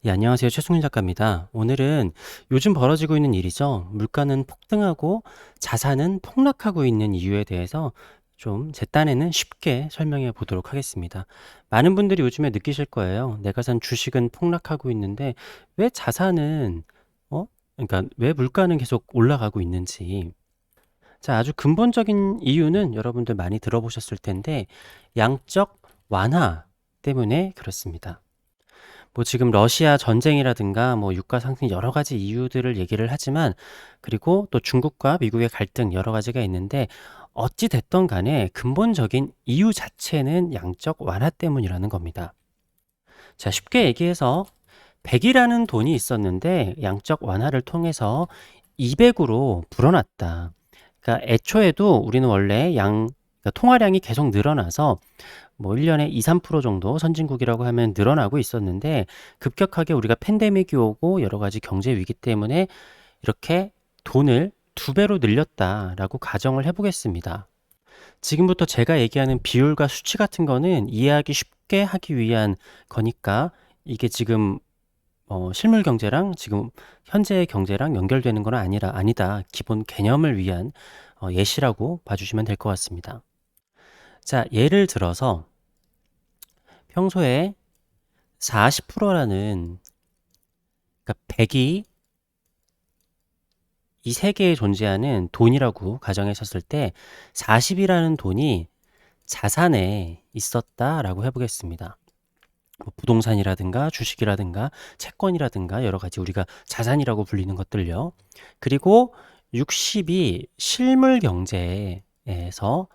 예, 안녕하세요. 최승윤 작가입니다. 오늘은 요즘 벌어지고 있는 일이죠. 물가는 폭등하고 자산은 폭락하고 있는 이유에 대해서 좀 제 딴에는 쉽게 설명해 보도록 하겠습니다. 많은 분들이 요즘에 느끼실 거예요. 내가 산 주식은 폭락하고 있는데 왜 자산은 그러니까 왜 물가는 계속 올라가고 있는지. 자, 아주 근본적인 이유는 여러분들 많이 들어보셨을 텐데 양적 완화 때문에 그렇습니다. 뭐 지금 러시아 전쟁이라든가 뭐 유가 상승 여러 가지 이유들을 얘기를 하지만, 그리고 또 중국과 미국의 갈등 여러 가지가 있는데, 어찌 됐던 간에 근본적인 이유 자체는 양적 완화 때문이라는 겁니다. 자, 쉽게 얘기해서 100이라는 돈이 있었는데 양적 완화를 통해서 200으로 불어났다. 그러니까 애초에도 우리는 원래 그러니까 통화량이 계속 늘어나서 뭐 1년에 2~3% 정도 선진국이라고 하면 늘어나고 있었는데, 급격하게 우리가 팬데믹이 오고 여러 가지 경제 위기 때문에 이렇게 돈을 2배로 늘렸다라고 가정을 해보겠습니다. 지금부터 제가 얘기하는 비율과 수치 같은 거는 이해하기 쉽게 하기 위한 거니까, 이게 지금 실물 경제랑 지금 현재의 경제랑 연결되는 건 아니다. 기본 개념을 위한 예시라고 봐주시면 될 것 같습니다. 자, 예를 들어서 평소에 40%라는, 그러니까 100이 이 세계에 존재하는 돈이라고 가정했었을 때 40이라는 돈이 자산에 있었다라고 해보겠습니다. 뭐 부동산이라든가 주식이라든가 채권이라든가 여러 가지 우리가 자산이라고 불리는 것들요. 그리고 60이 실물 경제에서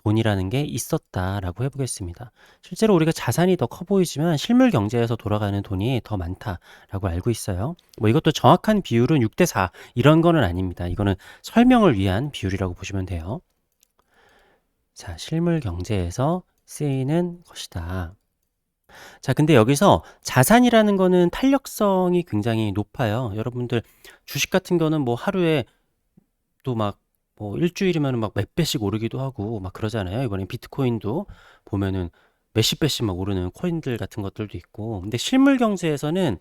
돈이라는 게 있었다라고 해보겠습니다. 실제로 우리가 자산이 더 커 보이지만 실물 경제에서 돌아가는 돈이 더 많다라고 알고 있어요. 뭐 이것도 정확한 비율은 6대4 이런 거는 아닙니다. 이거는 설명을 위한 비율이라고 보시면 돼요. 자, 실물 경제에서 쓰이는 것이다. 자, 근데 여기서 자산이라는 거는 탄력성이 굉장히 높아요. 여러분들 주식 같은 거는 뭐 하루에 또 막 뭐 일주일이면 막 몇 배씩 오르기도 하고 막 그러잖아요. 이번에 비트코인도 보면은 몇십 배씩 막 오르는 코인들 같은 것들도 있고. 근데 실물 경제에서는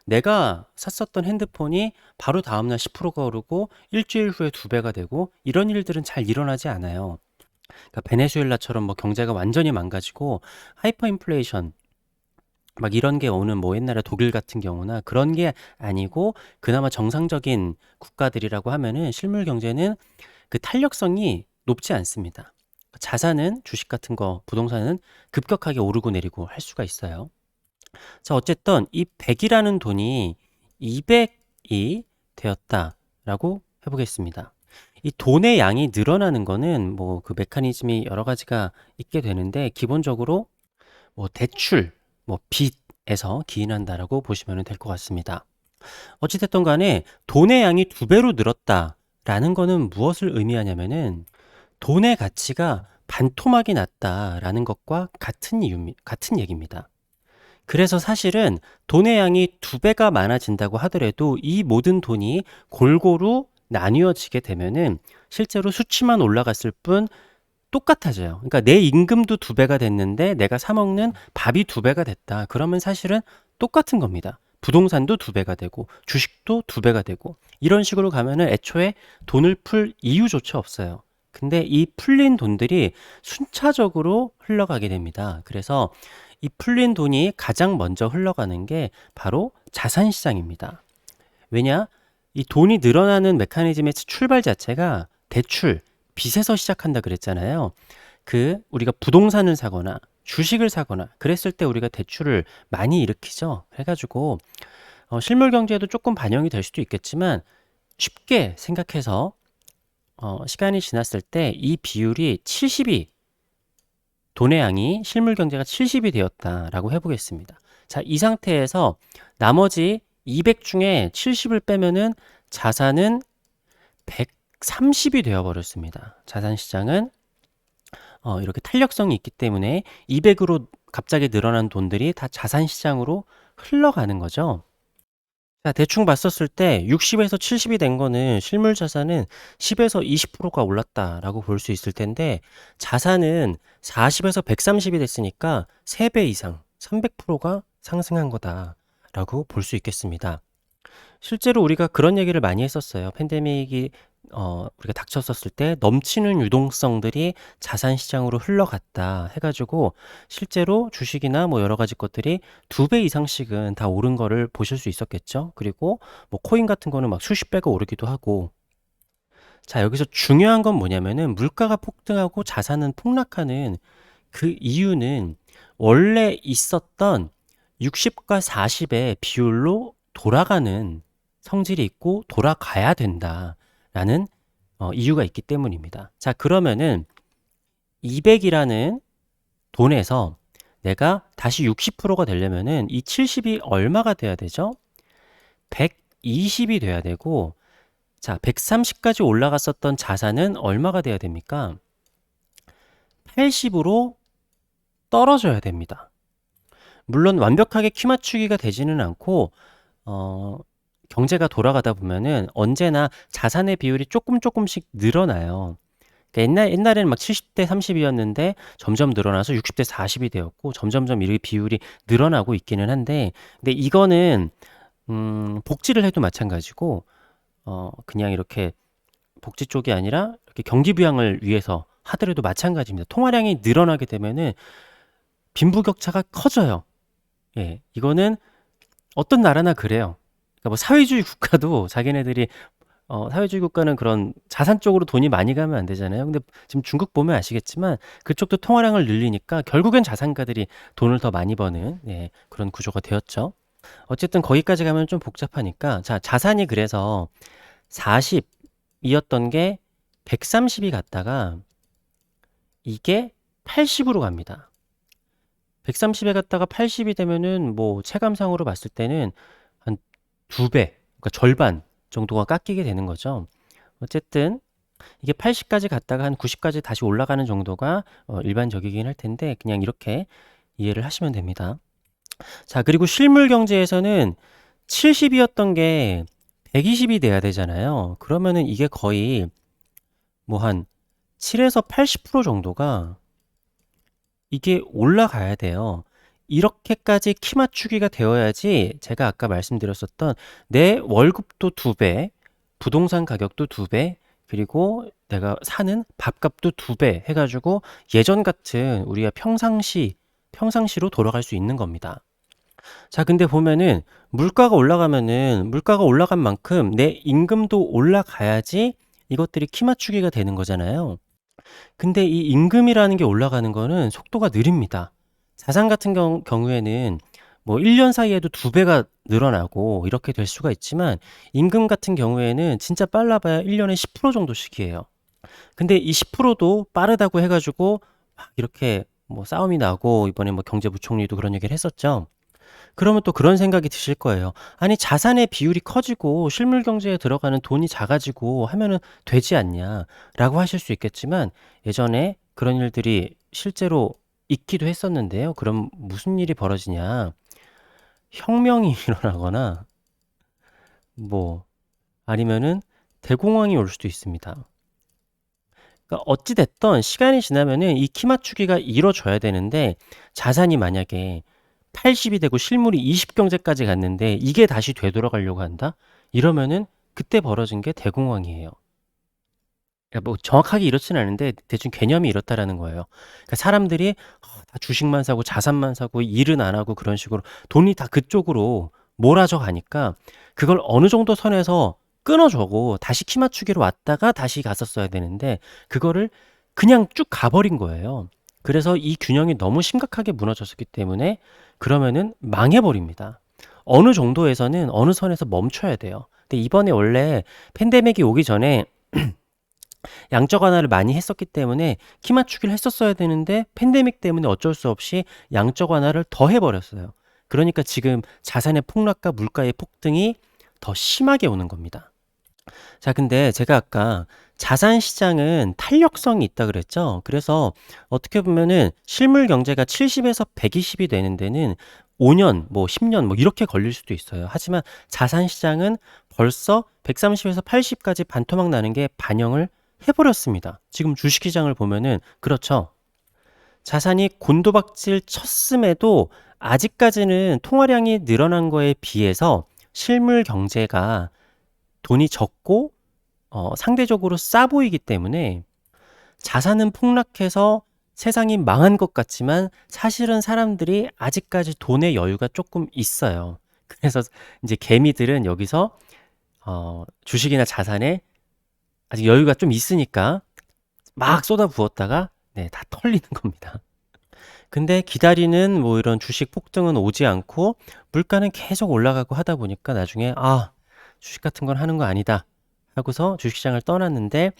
내가 샀었던 핸드폰이 바로 다음날 10%가 오르고 일주일 후에 2배가 되고 이런 일들은 잘 일어나지 않아요. 그러니까 베네수엘라처럼 뭐 경제가 완전히 망가지고 하이퍼 인플레이션 막 이런 게 오는 뭐 옛날에 독일 같은 경우나 그런 게 아니고, 그나마 정상적인 국가들이라고 하면은 실물 경제는 그 탄력성이 높지 않습니다. 자산은 주식 같은 거, 부동산은 급격하게 오르고 내리고 할 수가 있어요. 자, 어쨌든 이 100이라는 돈이 200이 되었다라고 해보겠습니다. 이 돈의 양이 늘어나는 거는 뭐 그 메커니즘이 여러 가지가 있게 되는데, 기본적으로 뭐 대출, 뭐 빚에서 기인한다라고 보시면 될 것 같습니다. 어찌됐든 간에 돈의 양이 2배로 늘었다라는 거는 무엇을 의미하냐면은 돈의 가치가 반토막이 났다라는 것과 같은 얘기입니다. 그래서 사실은 돈의 양이 2배가 많아진다고 하더라도 이 모든 돈이 골고루 나뉘어지게 되면은 실제로 수치만 올라갔을 뿐 똑같아져요. 그러니까 내 임금도 2배가 됐는데 내가 사 먹는 밥이 2배가 됐다. 그러면 사실은 똑같은 겁니다. 부동산도 2배가 되고 주식도 2배가 되고 이런 식으로 가면은 애초에 돈을 풀 이유조차 없어요. 근데 이 풀린 돈들이 순차적으로 흘러가게 됩니다. 그래서 이 풀린 돈이 가장 먼저 흘러가는 게 바로 자산시장입니다. 왜냐? 이 돈이 늘어나는 메커니즘의 출발 자체가 대출, 빚에서 시작한다 그랬잖아요. 우리가 부동산을 사거나 주식을 사거나 그랬을 때 우리가 대출을 많이 일으키죠. 해가지고 실물 경제에도 조금 반영이 될 수도 있겠지만, 쉽게 생각해서 시간이 지났을 때 이 비율이 70이, 돈의 양이 실물 경제가 70이 되었다라고 해보겠습니다. 자, 이 상태에서 나머지 200 중에 70을 빼면은 자산은 130이 되어버렸습니다. 자산 시장은 이렇게 탄력성이 있기 때문에 200으로 갑자기 늘어난 돈들이 다 자산 시장으로 흘러가는 거죠. 자, 대충 봤었을 때 60에서 70이 된 거는 실물 자산은 10에서 20%가 올랐다라고 볼 수 있을 텐데, 자산은 40에서 130이 됐으니까 3배 이상, 300%가 상승한 거다라고 라고 볼 수 있겠습니다. 실제로 우리가 그런 얘기를 많이 했었어요. 팬데믹이 우리가 닥쳤었을 때 넘치는 유동성들이 자산 시장으로 흘러갔다 해가지고 실제로 주식이나 뭐 여러 가지 것들이 2배 이상씩은 다 오른 거를 보실 수 있었겠죠. 그리고 뭐 코인 같은 거는 막 수십 배가 오르기도 하고. 자, 여기서 중요한 건 뭐냐면은 물가가 폭등하고 자산은 폭락하는 그 이유는 원래 있었던 60과 40의 비율로 돌아가는 성질이 있고 돌아가야 된다라는 이유가 있기 때문입니다. 자, 그러면은 200이라는 돈에서 내가 다시 60%가 되려면은 이 70이 얼마가 돼야 되죠? 120이 돼야 되고, 자, 130까지 올라갔었던 자산은 얼마가 돼야 됩니까? 80으로 떨어져야 됩니다. 물론 완벽하게 키 맞추기가 되지는 않고 경제가 돌아가다 보면은 언제나 자산의 비율이 조금씩 늘어나요. 그러니까 옛날에는 막 70대 30이었는데 점점 늘어나서 60대 40이 되었고 점점점 이 비율이 늘어나고 있기는 한데, 근데 이거는 복지를 해도 마찬가지고 그냥 이렇게 복지 쪽이 아니라 이렇게 경기 부양을 위해서 하더라도 마찬가지입니다. 통화량이 늘어나게 되면은 빈부격차가 커져요. 예, 이거는 어떤 나라나 그래요. 그러니까 뭐 사회주의 국가도 자기네들이 사회주의 국가는 그런 자산 쪽으로 돈이 많이 가면 안 되잖아요. 근데 지금 중국 보면 아시겠지만 그쪽도 통화량을 늘리니까 결국엔 자산가들이 돈을 더 많이 버는, 예, 그런 구조가 되었죠. 어쨌든 거기까지 가면 좀 복잡하니까, 자, 자산이 그래서 40이었던 게 130이 갔다가 이게 80으로 갑니다. 130에 갔다가 80이 되면은 뭐 체감상으로 봤을 때는 한 2배, 그러니까 절반 정도가 깎이게 되는 거죠. 어쨌든 이게 80까지 갔다가 한 90까지 다시 올라가는 정도가 일반적이긴 할 텐데 그냥 이렇게 이해를 하시면 됩니다. 자, 그리고 실물 경제에서는 70이었던 게 120이 돼야 되잖아요. 그러면은 이게 거의 뭐 한 7에서 80% 정도가 이게 올라가야 돼요. 이렇게까지 키 맞추기가 되어야지 제가 아까 말씀드렸었던 내 월급도 2배, 부동산 가격도 2배, 그리고 내가 사는 밥값도 2배 해가지고 예전 같은 우리가 평상시로 돌아갈 수 있는 겁니다. 자, 근데 보면은 물가가 올라가면은 물가가 올라간 만큼 내 임금도 올라가야지 이것들이 키 맞추기가 되는 거잖아요. 근데 이 임금이라는 게 올라가는 거는 속도가 느립니다. 자산 같은 경우에는 뭐 1년 사이에도 2배가 늘어나고 이렇게 될 수가 있지만 임금 같은 경우에는 진짜 빨라봐야 1년에 10% 정도씩이에요. 근데 이 10%도 빠르다고 해가지고 막 이렇게 뭐 싸움이 나고 이번에 뭐 경제부총리도 그런 얘기를 했었죠. 그러면 또 그런 생각이 드실 거예요. 아니, 자산의 비율이 커지고 실물 경제에 들어가는 돈이 작아지고 하면은 되지 않냐라고 하실 수 있겠지만 예전에 그런 일들이 실제로 있기도 했었는데요. 그럼 무슨 일이 벌어지냐? 혁명이 일어나거나 뭐 아니면은 대공황이 올 수도 있습니다. 그러니까 어찌 됐던 시간이 지나면은 이 키 맞추기가 이루어져야 되는데 자산이 만약에 80이 되고 실물이 20경제까지 갔는데 이게 다시 되돌아가려고 한다? 이러면은 그때 벌어진 게 대공황이에요. 그러니까 뭐 정확하게 이렇지는 않은데 대충 개념이 이렇다라는 거예요. 그러니까 사람들이 다 주식만 사고 자산만 사고 일은 안 하고 그런 식으로 돈이 다 그쪽으로 몰아져 가니까 그걸 어느 정도 선에서 끊어주고 다시 키 맞추기로 왔다가 다시 갔었어야 되는데 그거를 그냥 쭉 가버린 거예요. 그래서 이 균형이 너무 심각하게 무너졌기 때문에 그러면은 망해버립니다. 어느 정도에서는 어느 선에서 멈춰야 돼요. 근데 이번에 원래 팬데믹이 오기 전에 양적 완화를 많이 했었기 때문에 키 맞추기를 했었어야 되는데 팬데믹 때문에 어쩔 수 없이 양적 완화를 더 해버렸어요. 그러니까 지금 자산의 폭락과 물가의 폭등이 더 심하게 오는 겁니다. 자, 근데 제가 아까 자산 시장은 탄력성이 있다 그랬죠. 그래서 어떻게 보면은 실물 경제가 70에서 120이 되는 데는 5년, 뭐 10년 뭐 이렇게 걸릴 수도 있어요. 하지만 자산 시장은 벌써 130에서 80까지 반토막 나는 게 반영을 해버렸습니다. 지금 주식시장을 보면은 그렇죠. 자산이 곤두박질 쳤음에도 아직까지는 통화량이 늘어난 거에 비해서 실물 경제가 돈이 적고 상대적으로 싸 보이기 때문에 자산은 폭락해서 세상이 망한 것 같지만 사실은 사람들이 아직까지 돈의 여유가 조금 있어요. 그래서 이제 개미들은 여기서 주식이나 자산에 아직 여유가 좀 있으니까 막 쏟아부었다가 네, 다 털리는 겁니다. 근데 기다리는 뭐 이런 주식 폭등은 오지 않고 물가는 계속 올라가고 하다 보니까 나중에 주식 같은 건 하는 거 아니다 하고서 주식시장을 떠났는데,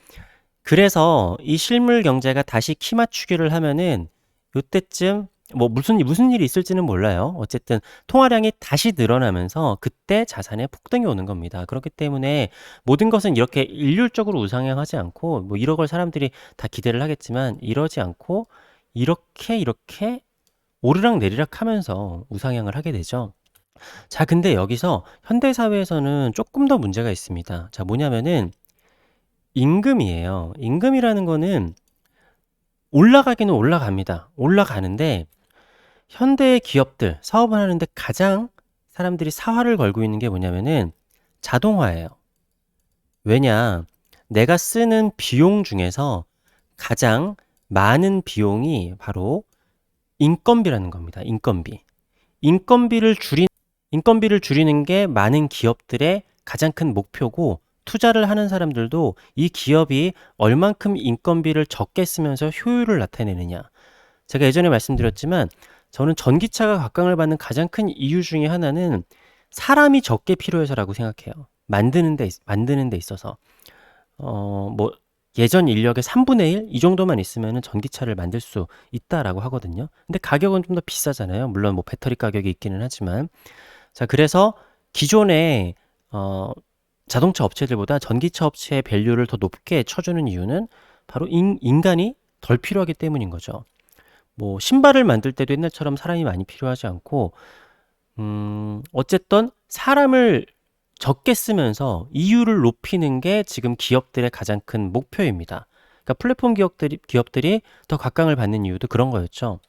그래서 이 실물 경제가 다시 키 맞추기를 하면은 요때쯤 뭐 무슨 일이 있을지는 몰라요. 어쨌든 통화량이 다시 늘어나면서 그때 자산의 폭등이 오는 겁니다. 그렇기 때문에 모든 것은 이렇게 일률적으로 우상향하지 않고, 뭐 1억 을 사람들이 다 기대를 하겠지만 이러지 않고 이렇게 오르락 내리락 하면서 우상향을 하게 되죠. 자, 근데 여기서 현대 사회에서는 조금 더 문제가 있습니다. 자, 뭐냐면은 임금이에요. 임금이라는 거는 올라가기는 올라갑니다. 올라가는데 현대의 기업들 사업을 하는데 가장 사람들이 사활을 걸고 있는 게 뭐냐면은 자동화예요. 왜냐? 내가 쓰는 비용 중에서 가장 많은 비용이 바로 인건비라는 겁니다. 인건비. 인건비를 줄이는 게 많은 기업들의 가장 큰 목표고, 투자를 하는 사람들도 이 기업이 얼만큼 인건비를 적게 쓰면서 효율을 나타내느냐. 제가 예전에 말씀드렸지만 저는 전기차가 각광을 받는 가장 큰 이유 중에 하나는 사람이 적게 필요해서라고 생각해요. 만드는 데 있어서. 뭐 예전 인력의 3분의 1? 이 정도만 있으면 전기차를 만들 수 있다라고 하거든요. 근데 가격은 좀 더 비싸잖아요. 물론 뭐 배터리 가격이 있기는 하지만. 자, 그래서 기존의 자동차 업체들보다 전기차 업체의 밸류를 더 높게 쳐주는 이유는 바로 인간이 덜 필요하기 때문인 거죠. 뭐 신발을 만들 때도 옛날처럼 사람이 많이 필요하지 않고, 어쨌든 사람을 적게 쓰면서 이율을 높이는 게 지금 기업들의 가장 큰 목표입니다. 그러니까 플랫폼 기업들이 더 각광을 받는 이유도 그런 거였죠.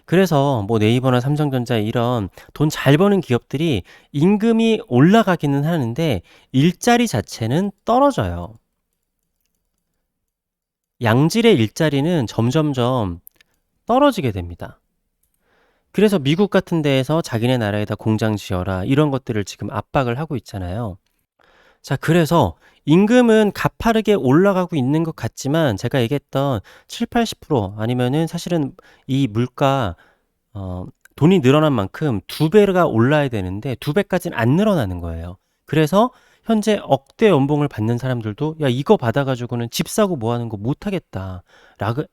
그래서 뭐 네이버나 삼성전자 이런 돈 잘 버는 기업들이 임금이 올라가기는 하는데 일자리 자체는 떨어져요. 양질의 일자리는 점점점 떨어지게 됩니다. 그래서 미국 같은 데에서 자기네 나라에다 공장 지어라 이런 것들을 지금 압박을 하고 있잖아요. 자, 그래서 임금은 가파르게 올라가고 있는 것 같지만 제가 얘기했던 7, 80% 아니면은 사실은 이 물가 돈이 늘어난 만큼 2배가 올라야 되는데 2배까지는 안 늘어나는 거예요. 그래서 현재 억대 연봉을 받는 사람들도 야, 이거 받아가지고는 집 사고 뭐 하는 거 못 하겠다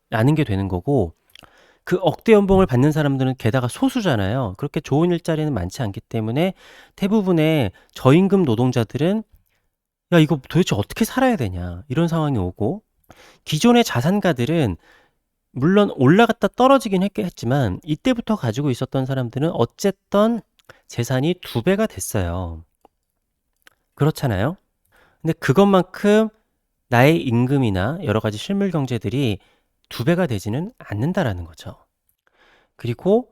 라는 게 되는 거고, 그 억대 연봉을 받는 사람들은 게다가 소수잖아요. 그렇게 좋은 일자리는 많지 않기 때문에 대부분의 저임금 노동자들은 야, 이거 도대체 어떻게 살아야 되냐 이런 상황이 오고, 기존의 자산가들은 물론 올라갔다 떨어지긴 했지만 이때부터 가지고 있었던 사람들은 어쨌든 재산이 2배가 됐어요. 그렇잖아요. 근데 그것만큼 나의 임금이나 여러 가지 실물 경제들이 2배가 되지는 않는다라는 거죠. 그리고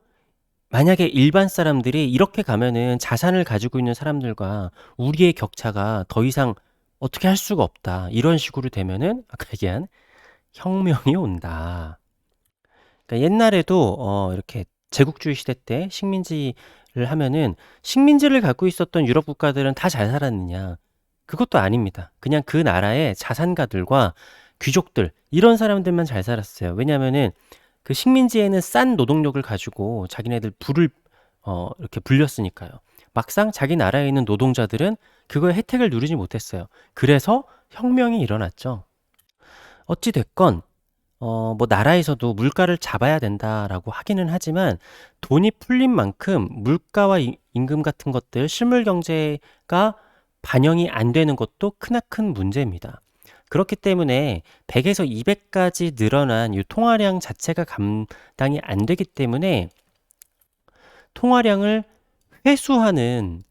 만약에 일반 사람들이 이렇게 가면은 자산을 가지고 있는 사람들과 우리의 격차가 더 이상 어떻게 할 수가 없다. 이런 식으로 되면은 아까 얘기한 혁명이 온다. 그러니까 옛날에도 이렇게 제국주의 시대 때 식민지를 하면은 식민지를 갖고 있었던 유럽 국가들은 다 잘 살았느냐? 그것도 아닙니다. 그냥 그 나라의 자산가들과 귀족들 이런 사람들만 잘 살았어요. 왜냐하면은 그 식민지에는 싼 노동력을 가지고 자기네들 부를 이렇게 불렸으니까요. 막상 자기 나라에 있는 노동자들은 그거의 혜택을 누리지 못했어요. 그래서 혁명이 일어났죠. 어찌 됐건 뭐 나라에서도 물가를 잡아야 된다라고 하기는 하지만 돈이 풀린 만큼 물가와 임금 같은 것들 실물 경제가 반영이 안 되는 것도 크나큰 문제입니다. 그렇기 때문에 100에서 200까지 늘어난 이 통화량 자체가 감당이 안 되기 때문에 통화량을 회수하는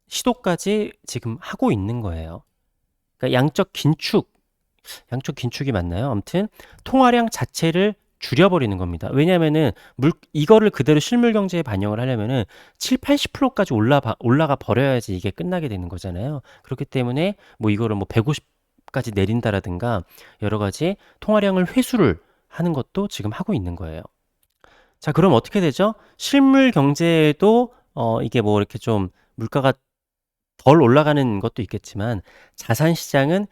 시도까지 지금 하고 있는 거예요. 그러니까 양적 긴축이 맞나요? 아무튼 통화량 자체를 줄여버리는 겁니다. 왜냐하면은 이거를 그대로 실물 경제에 반영을 하려면은 7, 80%까지 올라가 버려야지 이게 끝나게 되는 거잖아요. 그렇기 때문에 뭐 이거를 뭐 150까지 내린다라든가 여러 가지 통화량을 회수를 하는 것도 지금 하고 있는 거예요. 자, 그럼 어떻게 되죠? 실물 경제에도 이게 뭐 이렇게 좀 물가가 덜 올라가는 것도 있겠지만 자산 시장은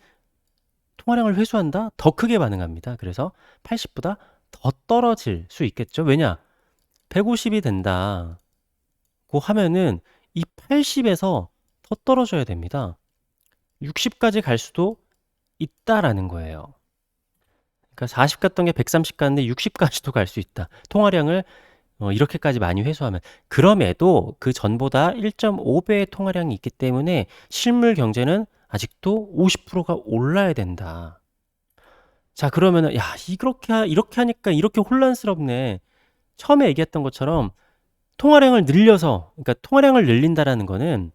통화량을 회수한다? 더 크게 반응합니다. 그래서 80보다 더 떨어질 수 있겠죠. 왜냐? 150이 된다고 하면은 이 80에서 더 떨어져야 됩니다. 60까지 갈 수도 있다라는 거예요. 그러니까 40 갔던 게 130 갔는데 60까지도 갈 수 있다. 통화량을 이렇게까지 많이 회수하면. 그럼에도 그 전보다 1.5배의 통화량이 있기 때문에 실물 경제는 아직도 50%가 올라야 된다. 자, 그러면은 야, 이렇게 하니까 이렇게 혼란스럽네. 처음에 얘기했던 것처럼 통화량을 늘려서, 그러니까 통화량을 늘린다라는 거는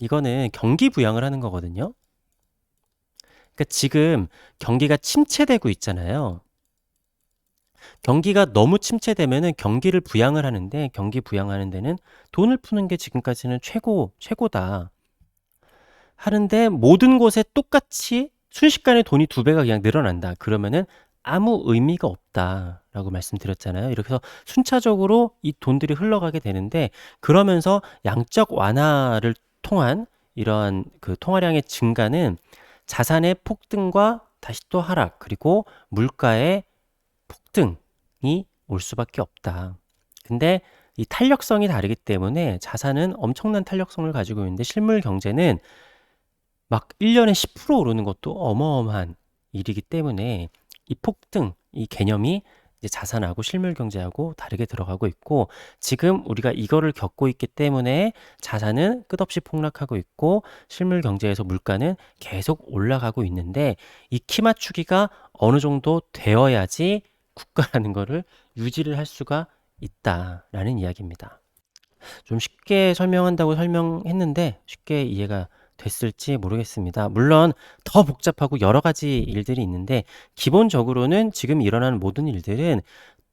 이거는 경기 부양을 하는 거거든요. 그러니까 지금 경기가 침체되고 있잖아요. 경기가 너무 침체되면은 경기를 부양을 하는데, 경기 부양하는 데는 돈을 푸는 게 지금까지는 최고다 하는데, 모든 곳에 똑같이 순식간에 돈이 2배가 그냥 늘어난다. 그러면은 아무 의미가 없다라고 말씀드렸잖아요. 이렇게 해서 순차적으로 이 돈들이 흘러가게 되는데, 그러면서 양적 완화를 통한 이러한 그 통화량의 증가는 자산의 폭등과 다시 또 하락, 그리고 물가의 폭등이 올 수밖에 없다. 근데 이 탄력성이 다르기 때문에 자산은 엄청난 탄력성을 가지고 있는데 실물 경제는 막 1년에 10% 오르는 것도 어마어마한 일이기 때문에 이 폭등, 이 개념이 이제 자산하고 실물 경제하고 다르게 들어가고 있고, 지금 우리가 이거를 겪고 있기 때문에 자산은 끝없이 폭락하고 있고 실물 경제에서 물가는 계속 올라가고 있는데, 이 키 맞추기가 어느 정도 되어야지 국가라는 거를 유지를 할 수가 있다라는 이야기입니다. 좀 쉽게 설명한다고 설명했는데 쉽게 이해가 됐을지 모르겠습니다. 물론 더 복잡하고 여러 가지 일들이 있는데, 기본적으로는 지금 일어나는 모든 일들은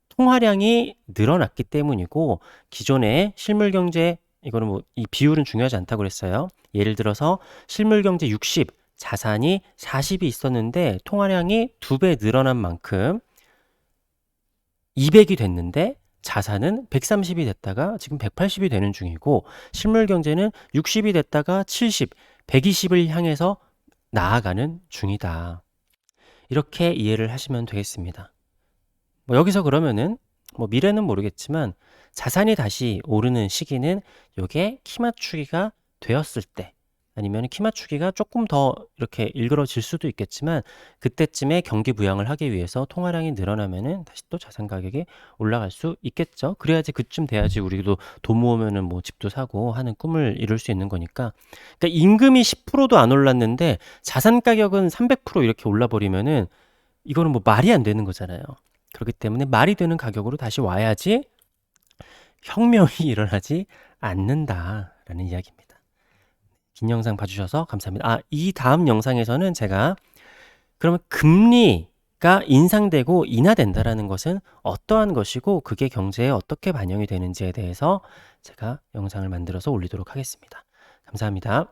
통화량이 늘어났기 때문이고, 기존의 실물 경제, 이거는 뭐 이 비율은 중요하지 않다고 그랬어요. 예를 들어서 실물 경제 60, 자산이 40이 있었는데 통화량이 2배 늘어난 만큼 200이 됐는데 자산은 130이 됐다가 지금 180이 되는 중이고, 실물 경제는 60이 됐다가 70, 120을 향해서 나아가는 중이다. 이렇게 이해를 하시면 되겠습니다. 뭐 여기서 그러면은 뭐 미래는 모르겠지만 자산이 다시 오르는 시기는 요게 키 맞추기가 되었을 때, 아니면 키 맞추기가 조금 더 이렇게 일그러질 수도 있겠지만, 그때쯤에 경기 부양을 하기 위해서 통화량이 늘어나면은 다시 또 자산 가격이 올라갈 수 있겠죠. 그래야지 그쯤 돼야지 우리도 돈 모으면은 뭐 집도 사고 하는 꿈을 이룰 수 있는 거니까. 그러니까 임금이 10%도 안 올랐는데 자산 가격은 300% 이렇게 올라 버리면은 이거는 뭐 말이 안 되는 거잖아요. 그렇기 때문에 말이 되는 가격으로 다시 와야지 혁명이 일어나지 않는다라는 이야기입니다. 긴 영상 봐주셔서 감사합니다. 이 다음 영상에서는 제가 그러면 금리가 인상되고 인하된다라는 것은 어떠한 것이고 그게 경제에 어떻게 반영이 되는지에 대해서 제가 영상을 만들어서 올리도록 하겠습니다. 감사합니다.